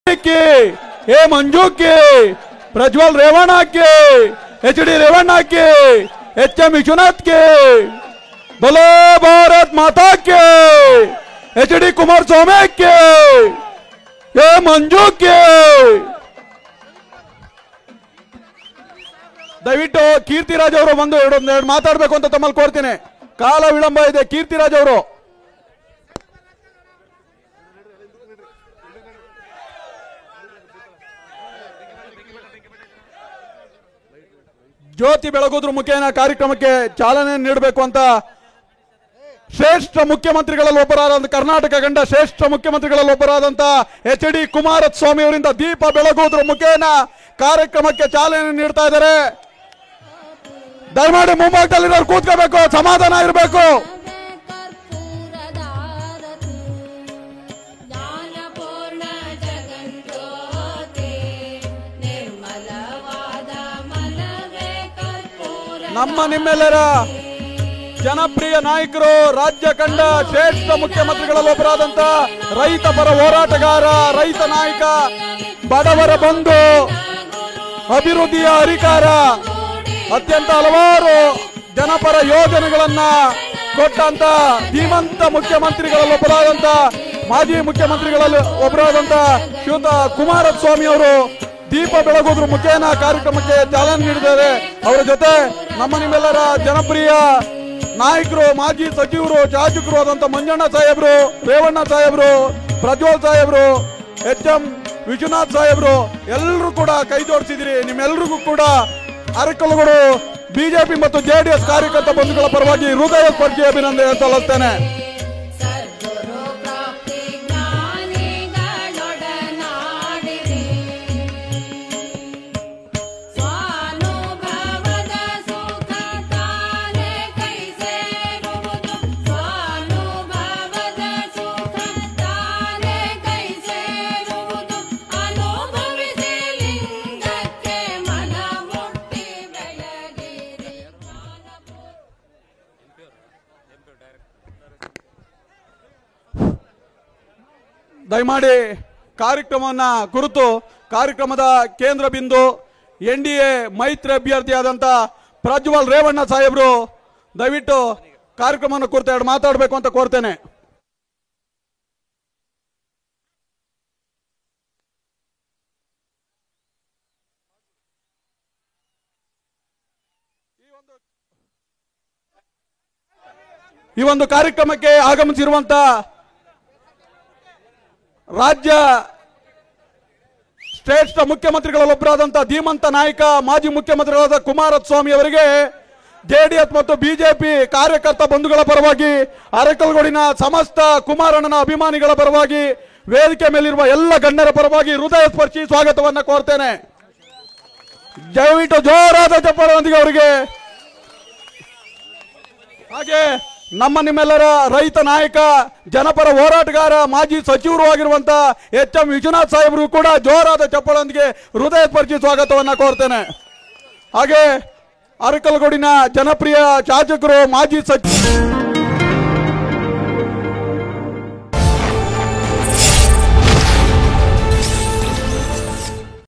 की, ए मंजू की, प्रज्वल रेवण्णा की, HD रेवण्णा की, HM विश्वनाथ की, बोलो भारत माता के, HD कुमारस्वामी के, ए मंजू के। ದಯವಿಟ್ಟು ಕೀರ್ತಿರಾಜ್ ಅವರು ಬಂದು ಎರಡು ಮಾತಾಡಬೇಕು ಅಂತ ತಮ್ಮಲ್ಲಿ ಕೋರ್ತೀನಿ. ಕಾಲ ವಿಳಂಬ ಇದೆ. ಕೀರ್ತಿರಾಜ್ ಅವರು ಜ್ಯೋತಿ ಬೆಳಗುದ್ರ ಮುಖೇನ ಕಾರ್ಯಕ್ರಮಕ್ಕೆ ಚಾಲನೆ ನೀಡಬೇಕು ಅಂತ ಶ್ರೇಷ್ಠ ಮುಖ್ಯಮಂತ್ರಿಗಳಲ್ಲಿ ಒಬ್ಬರಾದಂತ ಕರ್ನಾಟಕ ಕಂಡ ಶ್ರೇಷ್ಠ ಮುಖ್ಯಮಂತ್ರಿಗಳಲ್ಲಿ ಒಬ್ಬರಾದಂತ HD ಕುಮಾರಸ್ವಾಮಿ ಅವರಿಂದ ದೀಪ ಬೆಳಗುವುದ್ರ ಮುಖೇನ ಕಾರ್ಯಕ್ರಮಕ್ಕೆ ಚಾಲನೆ ನೀಡ್ತಾ ಇದ್ದಾರೆ. ದಯಮಾಡಿ ಮುಂಭಾಗದಲ್ಲಿರೋರು ಕೂತ್ಕೋಬೇಕು, ಸಮಾಧಾನ ಇರಬೇಕು. ನಮ್ಮ ನಿಮ್ಮೆಲ್ಲರ ಜನಪ್ರಿಯ ನಾಯಕರು, ರಾಜ್ಯ ಕಂಡ ಶ್ರೇಷ್ಠ ಮುಖ್ಯಮಂತ್ರಿಗಳಲ್ಲಿ ಒಬ್ಬರಾದಂತ ರೈತ ಪರ ಹೋರಾಟಗಾರ, ರೈತ ನಾಯಕ, ಬಡವರ ಬಂಧು, ಅಭಿವೃದ್ಧಿಯ ಹರಿಕಾರ, ಅತ್ಯಂತ ಹಲವಾರು ಜನಪರ ಯೋಜನೆಗಳನ್ನ ಕೊಟ್ಟಂತ ಧೀಮಂತ ಮುಖ್ಯಮಂತ್ರಿಗಳಲ್ಲಿ ಒಬ್ಬರಾದಂತ ಮಾಜಿ ಮುಖ್ಯಮಂತ್ರಿಗಳಲ್ಲಿ ಒಬ್ಬರಾದಂತ ಶ್ರೀಯುತ ಕುಮಾರಸ್ವಾಮಿ ಅವರು ದೀಪ ಬೆಳಗುವುದ್ರ ಮುಖೇನ ಕಾರ್ಯಕ್ರಮಕ್ಕೆ ಚಾಲನೆ ನೀಡಿದ್ದಾರೆ. ಅವರ ಜೊತೆ ನಮ್ಮ ನಿಮ್ಮೆಲ್ಲರ ಜನಪ್ರಿಯ ನಾಯಕರು, ಮಾಜಿ ಸಚಿವರು, ಶಾಸಕರು ಆದಂತ ಮಂಜಣ್ಣ ಸಾಹೇಬ್ರು, ರೇವಣ್ಣ ಸಾಹೇಬ್ರು, ಪ್ರಜ್ವಲ್ ಸಾಹೇಬ್ರು, HM ವಿಶ್ವನಾಥ್ ಸಾಹೇಬ್ರು ಎಲ್ಲರೂ ಕೂಡ ಕೈ ಜೋಡಿಸಿದಿರಿ. ನಿಮ್ಮೆಲ್ಲರಿಗೂ ಕೂಡ ಅರಕಲುಗಳು ಬಿಜೆಪಿ ಮತ್ತು JDS ಕಾರ್ಯಕರ್ತ ಬಂಧುಗಳ ಪರವಾಗಿ ಹೃದಯಸ್ಪರ್ಶಿ ಅಭಿನಂದನೆ ಸಲ್ಲಿಸುತ್ತೇನೆ. ದಯಮಾಡಿ ಕಾರ್ಯಕ್ರಮವನ್ನ ಕುರಿತು ಕಾರ್ಯಕ್ರಮದ ಕೇಂದ್ರ ಬಿಂದು NDA ಮೈತ್ರಿ ಅಭ್ಯರ್ಥಿಯಾದಂತ ಪ್ರಜ್ವಲ್ ರೇವಣ್ಣ ಸಾಹೇಬ್ರು ದಯವಿಟ್ಟು ಕಾರ್ಯಕ್ರಮವನ್ನು ಕುರಿತು ಎರಡು ಮಾತಾಡಬೇಕು ಅಂತ ಕೋರ್ತೇನೆ. ಈ ಒಂದು ಕಾರ್ಯಕ್ರಮಕ್ಕೆ ಆಗಮಿಸಿರುವಂತ ರಾಜ್ಯ ಶ್ರೇಷ್ಠ ಮುಖ್ಯಮಂತ್ರಿಗಳಲ್ಲೊಬ್ಬರಾದಂತಹ ಧೀಮಂತ ನಾಯಕ, ಮಾಜಿ ಮುಖ್ಯಮಂತ್ರಿಗಳಾದ ಕುಮಾರಸ್ವಾಮಿ ಅವರಿಗೆ JDS ಮತ್ತು ಬಿಜೆಪಿ ಕಾರ್ಯಕರ್ತ ಬಂಧುಗಳ ಪರವಾಗಿ, ಅರಕಲಗೂಡಿನ ಸಮಸ್ತ ಕುಮಾರಣ್ಣನ ಅಭಿಮಾನಿಗಳ ಪರವಾಗಿ, ವೇದಿಕೆ ಮೇಲಿರುವ ಎಲ್ಲ ಗಣ್ಯರ ಪರವಾಗಿ ಹೃದಯ ಸ್ಪರ್ಶಿ ಸ್ವಾಗತವನ್ನ ಕೋರ್ತೇನೆ. ದಯವಿಟ್ಟು ಜೋರಾದ ಚಪ್ಪಾಳೆಯೊಂದಿಗೆ ಅವರಿಗೆ. ಹಾಗೆ ನಮ್ಮ ನಿಮ್ಮೆಲ್ಲರ ರೈತ ನಾಯಕ, ಜನಪರ ಹೋರಾಟಗಾರ, ಮಾಜಿ ಸಚಿವರು ಆಗಿರುವಂತ HM ವಿಶ್ವನಾಥ್ ಸಾಹೇಬರು ಕೂಡ ಜೋರಾದ ಚಪ್ಪಾಳೆಯೊಂದಿಗೆ ಹೃದಯ ಸ್ಪರ್ಶಿ ಸ್ವಾಗತವನ್ನ ಕೋರ್ತೇನೆ. ಹಾಗೆ ಅರಕಲಗೂಡಿನ ಜನಪ್ರಿಯ ಶಾಸಕರು, ಮಾಜಿ ಸಚಿವ